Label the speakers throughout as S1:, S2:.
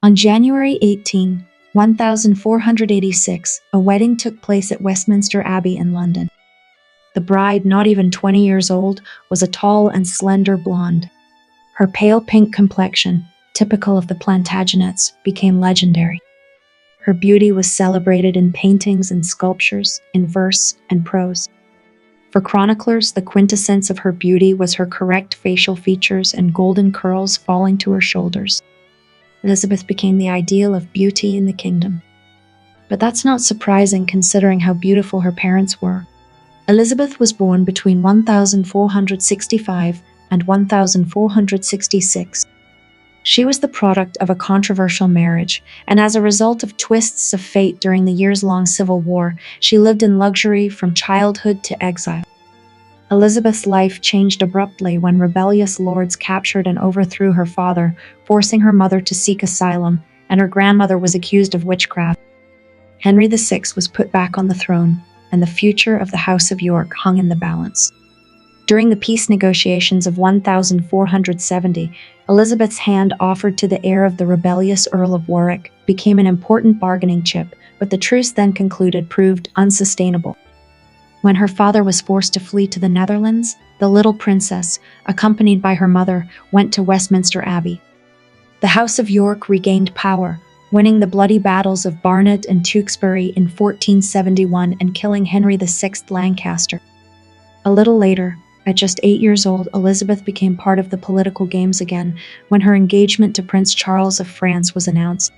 S1: On January 18, 1486, a wedding took place at Westminster Abbey in London. The bride, not even 20 years old, was a tall and slender blonde. Her pale pink complexion, typical of the Plantagenets, became legendary. Her beauty was celebrated in paintings and sculptures, in verse and prose. For chroniclers, the quintessence of her beauty was her correct facial features and golden curls falling to her shoulders. Elizabeth became the ideal of beauty in the kingdom. But that's not surprising considering how beautiful her parents were. Elizabeth was born between 1465 and 1466. She was the product of a controversial marriage, and as a result of twists of fate during the years-long Civil War, she lived in luxury from childhood to exile. Elizabeth's life changed abruptly when rebellious lords captured and overthrew her father, forcing her mother to seek asylum, and her grandmother was accused of witchcraft. Henry VI was put back on the throne, and the future of the House of York hung in the balance. During the peace negotiations of 1470, Elizabeth's hand offered to the heir of the rebellious Earl of Warwick became an important bargaining chip, but the truce then concluded proved unsustainable. When her father was forced to flee to the Netherlands, the little princess, accompanied by her mother, went to Westminster Abbey. The House of York regained power, winning the bloody battles of Barnet and Tewkesbury in 1471 and killing Henry VI Lancaster. A little later, at just 8 years old, Elizabeth became part of the political games again when her engagement to Prince Charles of France was announced.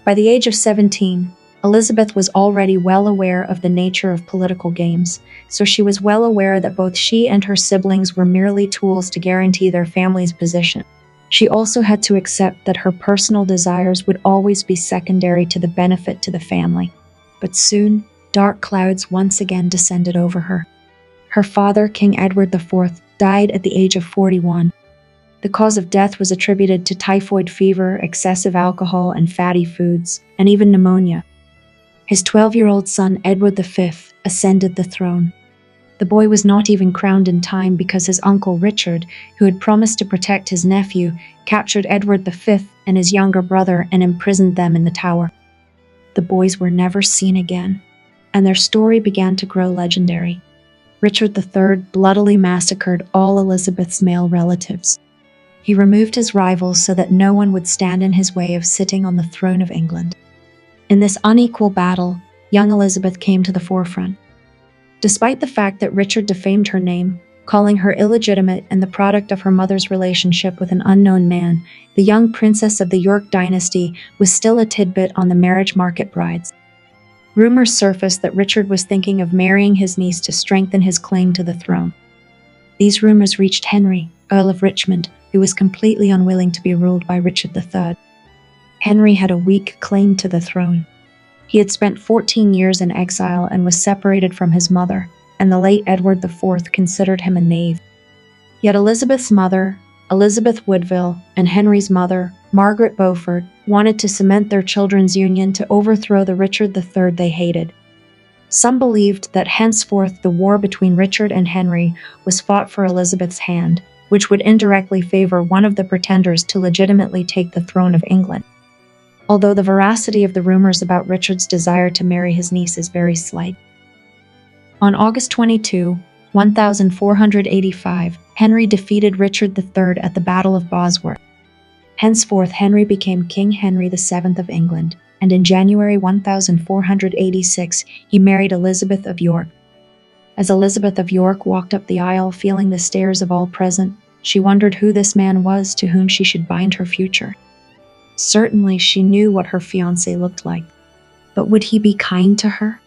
S1: By the age of 17, Elizabeth was already well aware of the nature of political games, so she was well aware that both she and her siblings were merely tools to guarantee their family's position. She also had to accept that her personal desires would always be secondary to the benefit to the family. But soon, dark clouds once again descended over her. Her father, King Edward IV, died at the age of 41. The cause of death was attributed to typhoid fever, excessive alcohol and fatty foods, and even pneumonia. His 12-year-old son, Edward V, ascended the throne. The boy was not even crowned in time because his uncle Richard, who had promised to protect his nephew, captured Edward V and his younger brother and imprisoned them in the Tower. The boys were never seen again, and their story began to grow legendary. Richard III bloodily massacred all Elizabeth's male relatives. He removed his rivals so that no one would stand in his way of sitting on the throne of England. In this unequal battle, young Elizabeth came to the forefront. Despite the fact that Richard defamed her name, calling her illegitimate and the product of her mother's relationship with an unknown man, the young princess of the York dynasty was still a tidbit on the marriage market brides. Rumors surfaced that Richard was thinking of marrying his niece to strengthen his claim to the throne. These rumors reached Henry, Earl of Richmond, who was completely unwilling to be ruled by Richard III. Henry had a weak claim to the throne. He had spent 14 years in exile and was separated from his mother, and the late Edward IV considered him a knave. Yet Elizabeth's mother, Elizabeth Woodville, and Henry's mother, Margaret Beaufort, wanted to cement their children's union to overthrow the Richard III they hated. Some believed that henceforth the war between Richard and Henry was fought for Elizabeth's hand, which would indirectly favor one of the pretenders to legitimately take the throne of England. Although the veracity of the rumors about Richard's desire to marry his niece is very slight. On August 22, 1485, Henry defeated Richard III at the Battle of Bosworth. Henceforth, Henry became King Henry VII of England, and in January 1486, he married Elizabeth of York. As Elizabeth of York walked up the aisle feeling the stares of all present, she wondered who this man was to whom she should bind her future. Certainly, she knew what her fiancé looked like. But would he be kind to her?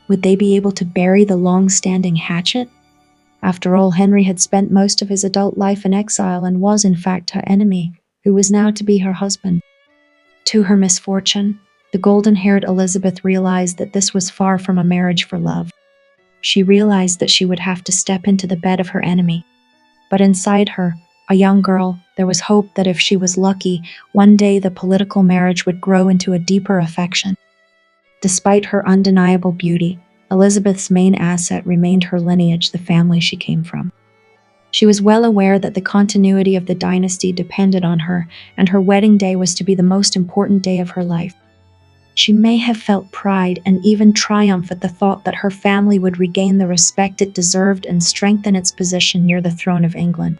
S1: Would they be able to bury the long-standing hatchet? After all, Henry had spent most of his adult life in exile and was, in fact, her enemy, who was now to be her husband. To her misfortune, the golden-haired Elizabeth realized that this was far from a marriage for love. She realized that she would have to step into the bed of her enemy. But inside her, a young girl, there was hope that if she was lucky, one day the political marriage would grow into a deeper affection. Despite her undeniable beauty, Elizabeth's main asset remained her lineage, the family she came from. She was well aware that the continuity of the dynasty depended on her, and her wedding day was to be the most important day of her life. She may have felt pride and even triumph at the thought that her family would regain the respect it deserved and strengthen its position near the throne of England.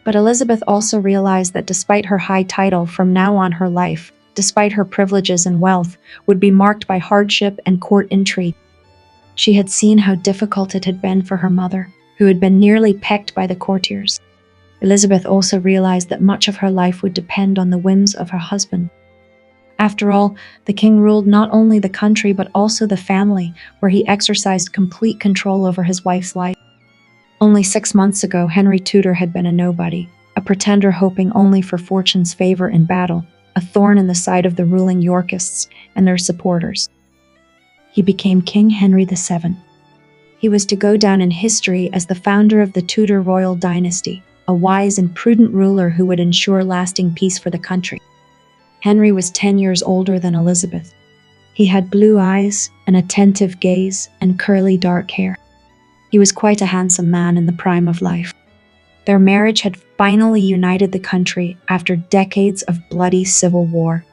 S1: But Elizabeth also realized that despite her high title, from now on her life, despite her privileges and wealth, would be marked by hardship and court intrigue. She had seen how difficult it had been for her mother, who had been nearly pecked by the courtiers. Elizabeth also realized that much of her life would depend on the whims of her husband. After all, the king ruled not only the country but also the family, where he exercised complete control over his wife's life. Only 6 months ago, Henry Tudor had been a nobody, a pretender hoping only for fortune's favor in battle, a thorn in the side of the ruling Yorkists and their supporters. He became King Henry VII. He was to go down in history as the founder of the Tudor royal dynasty, a wise and prudent ruler who would ensure lasting peace for the country. Henry was 10 years older than Elizabeth. He had blue eyes, an attentive gaze, and curly dark hair. He was quite a handsome man in the prime of life. Their marriage had finally united the country after decades of bloody civil war.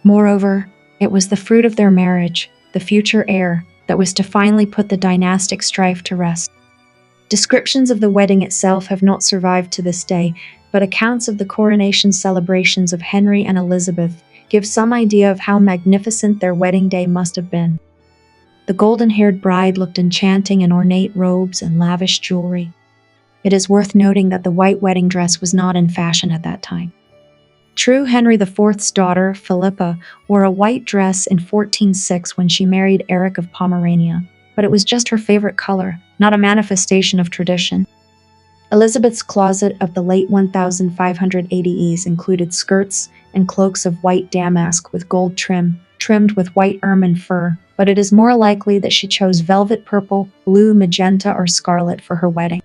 S1: Moreover, it was the fruit of their marriage, the future heir, that was to finally put the dynastic strife to rest. Descriptions of the wedding itself have not survived to this day, but accounts of the coronation celebrations of Henry and Elizabeth give some idea of how magnificent their wedding day must have been. The golden-haired bride looked enchanting in ornate robes and lavish jewelry. It is worth noting that the white wedding dress was not in fashion at that time. True, Henry IV's daughter, Philippa, wore a white dress in 1406 when she married Eric of Pomerania, but it was just her favorite color, not a manifestation of tradition. Elizabeth's closet of the late 1580s included skirts and cloaks of white damask with gold trim, trimmed with white ermine fur, but it is more likely that she chose velvet purple, blue, magenta, or scarlet for her wedding.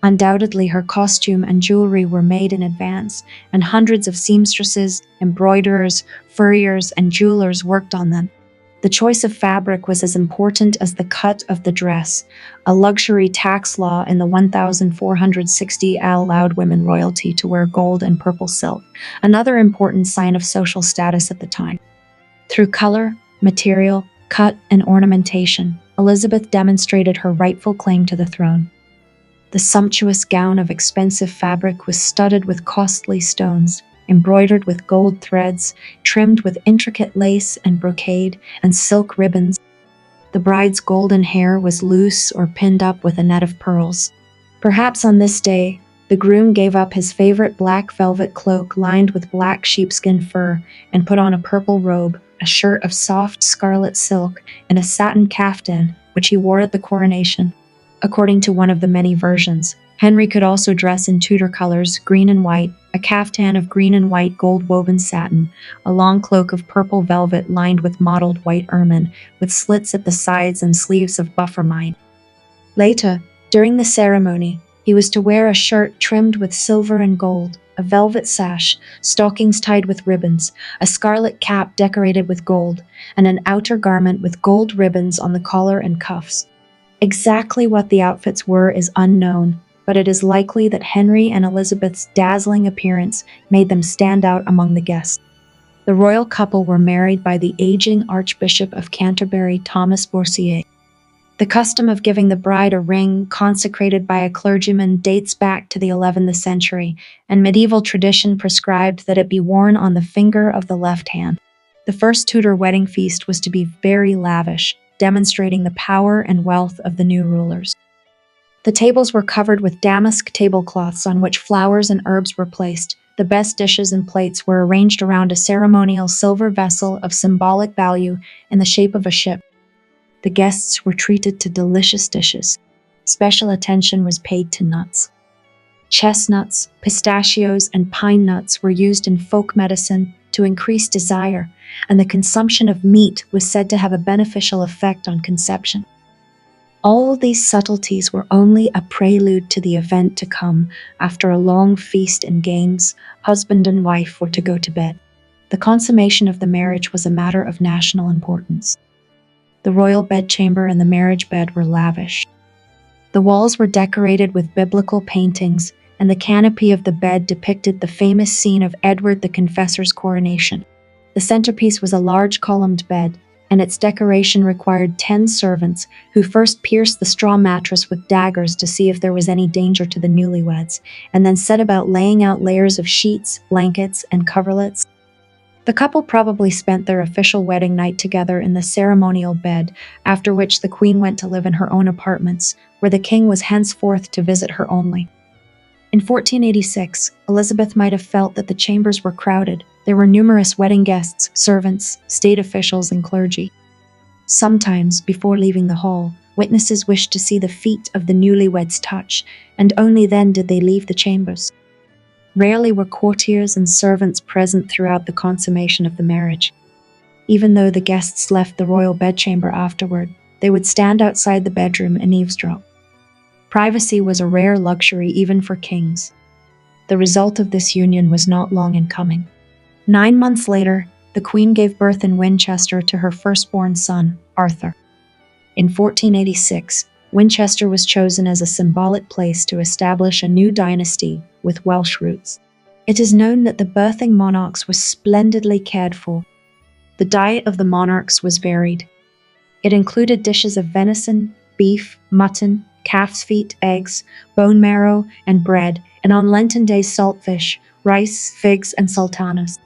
S1: Undoubtedly, her costume and jewelry were made in advance, and hundreds of seamstresses, embroiderers, furriers, and jewelers worked on them. The choice of fabric was as important as the cut of the dress. A luxury tax law in the 1460 allowed women royalty to wear gold and purple silk, another important sign of social status at the time. Through color, material, cut, and ornamentation, Elizabeth demonstrated her rightful claim to the throne. The sumptuous gown of expensive fabric was studded with costly stones, embroidered with gold threads, trimmed with intricate lace and brocade and silk ribbons. The bride's golden hair was loose or pinned up with a net of pearls. Perhaps on this day, the groom gave up his favorite black velvet cloak lined with black sheepskin fur and put on a purple robe, a shirt of soft scarlet silk, and a satin caftan, which he wore at the coronation. According to one of the many versions, Henry could also dress in Tudor colors, green and white, a caftan of green and white gold-woven satin, a long cloak of purple velvet lined with mottled white ermine, with slits at the sides and sleeves of buff ermine. Later, during the ceremony, he was to wear a shirt trimmed with silver and gold, a velvet sash, stockings tied with ribbons, a scarlet cap decorated with gold, and an outer garment with gold ribbons on the collar and cuffs. Exactly what the outfits were is unknown, but it is likely that Henry and Elizabeth's dazzling appearance made them stand out among the guests. The royal couple were married by the aging Archbishop of Canterbury, Thomas Boursier. The custom of giving the bride a ring consecrated by a clergyman dates back to the 11th century, and medieval tradition prescribed that it be worn on the finger of the left hand. The first Tudor wedding feast was to be very lavish, demonstrating the power and wealth of the new rulers. The tables were covered with damask tablecloths on which flowers and herbs were placed. The best dishes and plates were arranged around a ceremonial silver vessel of symbolic value in the shape of a ship. The guests were treated to delicious dishes. Special attention was paid to nuts. Chestnuts, pistachios, and pine nuts were used in folk medicine to increase desire, and the consumption of meat was said to have a beneficial effect on conception. All these subtleties were only a prelude to the event to come. After a long feast and games, husband and wife were to go to bed. The consummation of the marriage was a matter of national importance. The royal bedchamber and the marriage bed were lavish. The walls were decorated with biblical paintings, and the canopy of the bed depicted the famous scene of Edward the Confessor's coronation. The centerpiece was a large columned bed, and its decoration required 10 servants who first pierced the straw mattress with daggers to see if there was any danger to the newlyweds, and then set about laying out layers of sheets, blankets, and coverlets. The couple probably spent their official wedding night together in the ceremonial bed, after which the Queen went to live in her own apartments, where the King was henceforth to visit her only. In 1486, Elizabeth might have felt that the chambers were crowded. There were numerous wedding guests, servants, state officials, and clergy. Sometimes, before leaving the hall, witnesses wished to see the feet of the newlyweds touch, and only then did they leave the chambers. Rarely were courtiers and servants present throughout the consummation of the marriage. Even though the guests left the royal bedchamber afterward, they would stand outside the bedroom and eavesdrop. Privacy was a rare luxury even for kings. The result of this union was not long in coming. 9 months later, the Queen gave birth in Winchester to her firstborn son, Arthur. In 1486, Winchester was chosen as a symbolic place to establish a new dynasty with Welsh roots. It is known that the birthing monarchs were splendidly cared for. The diet of the monarchs was varied. It included dishes of venison, beef, mutton, calf's feet, eggs, bone marrow, and bread, and on Lenten days saltfish, rice, figs, and sultanas.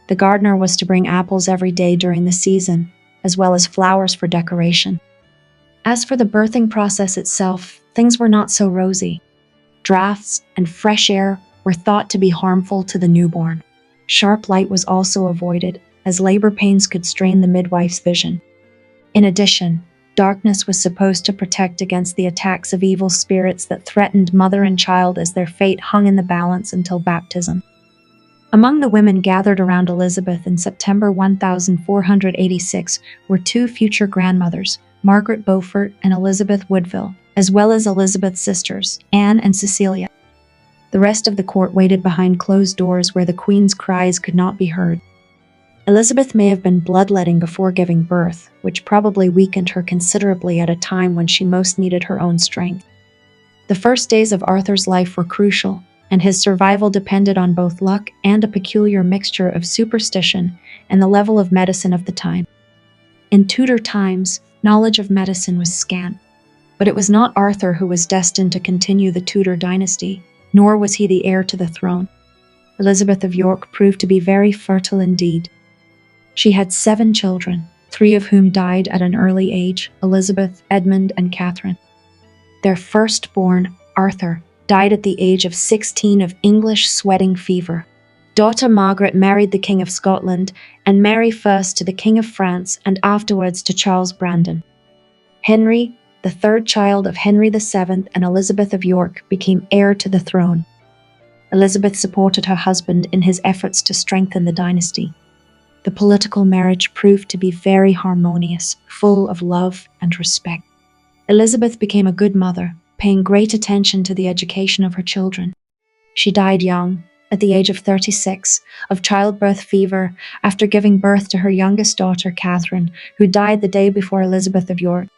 S1: The gardener was to bring apples every day during the season, as well as flowers for decoration. As for the birthing process itself, things were not so rosy. Drafts and fresh air were thought to be harmful to the newborn. Sharp light was also avoided, as labor pains could strain the midwife's vision. In addition, darkness was supposed to protect against the attacks of evil spirits that threatened mother and child as their fate hung in the balance until baptism. Among the women gathered around Elizabeth in September 1486 were 2 future grandmothers, Margaret Beaufort and Elizabeth Woodville, as well as Elizabeth's sisters, Anne and Cecilia. The rest of the court waited behind closed doors where the Queen's cries could not be heard. Elizabeth may have been bloodletting before giving birth, which probably weakened her considerably at a time when she most needed her own strength. The first days of Arthur's life were crucial, and his survival depended on both luck and a peculiar mixture of superstition and the level of medicine of the time. In Tudor times, knowledge of medicine was scant, but it was not Arthur who was destined to continue the Tudor dynasty, nor was he the heir to the throne. Elizabeth of York proved to be very fertile indeed. She had 7 children, 3 of whom died at an early age: Elizabeth, Edmund, and Catherine. Their firstborn, Arthur, died at the age of 16 of English sweating fever. Daughter Margaret married the King of Scotland, and Mary first to the King of France and afterwards to Charles Brandon. Henry, the 3rd child of Henry VII and Elizabeth of York, became heir to the throne. Elizabeth supported her husband in his efforts to strengthen the dynasty. The political marriage proved to be very harmonious, full of love and respect. Elizabeth became a good mother, paying great attention to the education of her children. She died young, at the age of 36, of childbirth fever after giving birth to her youngest daughter, Catherine, who died the day before Elizabeth of York.